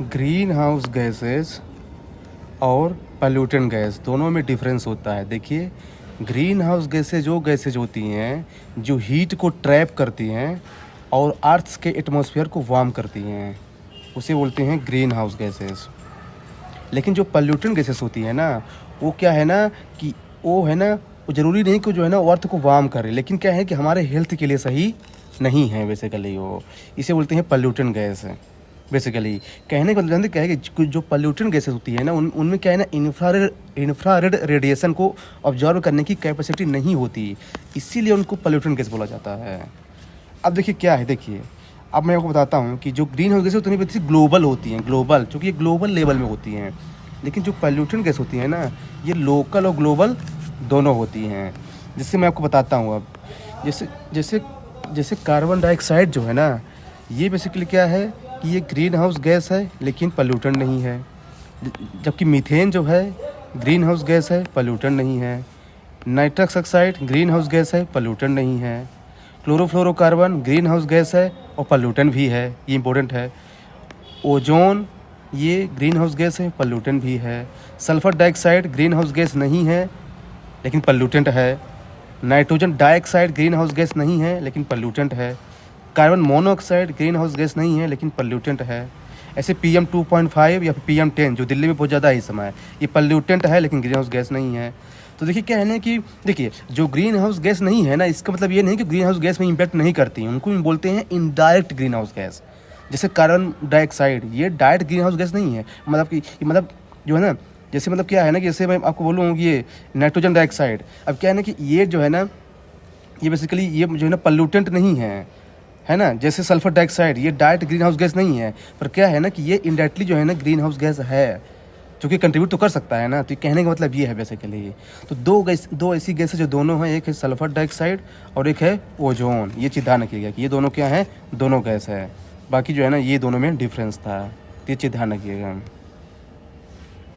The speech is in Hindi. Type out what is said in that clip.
ग्रीन हाउस गैसेस और पॉल्यूटेंट गैस दोनों में डिफरेंस होता है। देखिए, ग्रीन हाउस गैसेज होती हैं जो हीट को ट्रैप करती हैं और अर्थ के एटमॉस्फेयर को वार्म करती हैं, उसे बोलते हैं ग्रीन हाउस गैसेस। लेकिन जो पॉल्यूटेंट गैसेस होती हैं ना, वो क्या है ना कि वो है ना, वो ज़रूरी नहीं कि जो है ना वो अर्थ को वार्म करे, लेकिन क्या है कि हमारे हेल्थ के लिए सही नहीं है बेसिकली वो, इसे बोलते हैं पॉल्यूटेंट गैस है। बेसिकली कहने का मतलब जानते क्या है कि जो पॉल्यूटेंट गैसेस होती है ना, उनमें क्या है ना, इंफ्रारेड रेडिएशन को ऑब्जर्व करने की कैपेसिटी नहीं होती, इसीलिए उनको पॉल्यूटेंट गैस बोला जाता है। अब देखिए क्या है, देखिए अब मैं आपको बताता हूँ कि जो ग्रीन हाउस गैस होती है ग्लोबल होती हैं, ग्लोबल, चूँकि ये ग्लोबल लेवल में होती हैं। लेकिन जो पॉल्यूटेंट गैस होती है ना, ये लोकल और ग्लोबल दोनों होती हैं। जिससे मैं आपको बताता हूँ अब, जैसे जैसे जैसे कार्बन डाइऑक्साइड जो है ना, ये बेसिकली क्या है कि ये ग्रीन हाउस गैस है लेकिन पॉल्यूटेंट नहीं है। जबकि मीथेन जो है ग्रीन हाउस गैस है, पॉल्यूटेंट नहीं है। Nitrous oxide green house gas है, पॉल्यूटेंट नहीं है। क्लोरोफ्लोरोकार्बन ग्रीन हाउस गैस है और पॉल्यूटेंट भी है, ये इंपॉर्टेंट है। ओजोन ये ग्रीन हाउस गैस है, पॉल्यूटेंट भी है। Sulphur dioxide green house gas नहीं है लेकिन पॉल्यूटेंट है। Nitrogen dioxide green house gas नहीं है लेकिन पॉल्यूटेंट है। Carbon monoxide green house gas नहीं है लेकिन पॉल्यूटेंट है। ऐसे PM 2.5 या फिर PM 10 जो दिल्ली में बहुत ज़्यादा है इस समय, ये पॉल्यूटेंट है लेकिन ग्रीन हाउस गैस नहीं है। तो देखिए क्या है ना कि देखिए, जो ग्रीन हाउस गैस नहीं है ना, इसका मतलब ये नहीं कि ग्रीन हाउस गैस में इम्पैक्ट नहीं करती, उनको भी बोलते हैं इनडायरेक्ट ग्रीन हाउस गैस। जैसे कार्बन डाइऑक्साइड, ये डायरेक्ट ग्रीन हाउस गैस नहीं है, मतलब कि मतलब जो है ना, जैसे मतलब क्या है ना कि जैसे मैं आपको बोलूँ कि ये नाइट्रोजन डाइऑक्साइड, अब क्या है ना कि ये जो है ना, ये बेसिकली ये जो है ना पॉल्यूटेंट नहीं है ना। जैसे सल्फर डाइऑक्साइड, ये डायरेक्ट ग्रीन हाउस गैस नहीं है, पर क्या है ना कि ये इनडायरेक्टली जो है ना ग्रीन हाउस गैस है, जो कि कंट्रीब्यूट तो कर सकता है ना। तो कहने का मतलब ये है बेसिकली। तो दो ऐसी गैसें जो दोनों हैं, एक है सल्फर डाइऑक्साइड और एक है ओजोन। ये चीज़ ध्यान रखिएगा कि ये दोनों क्या हैं, दोनों गैस है। बाकी जो है ना, ये दोनों में डिफरेंस था, तो ये चीज़ ध्यान रखिएगा।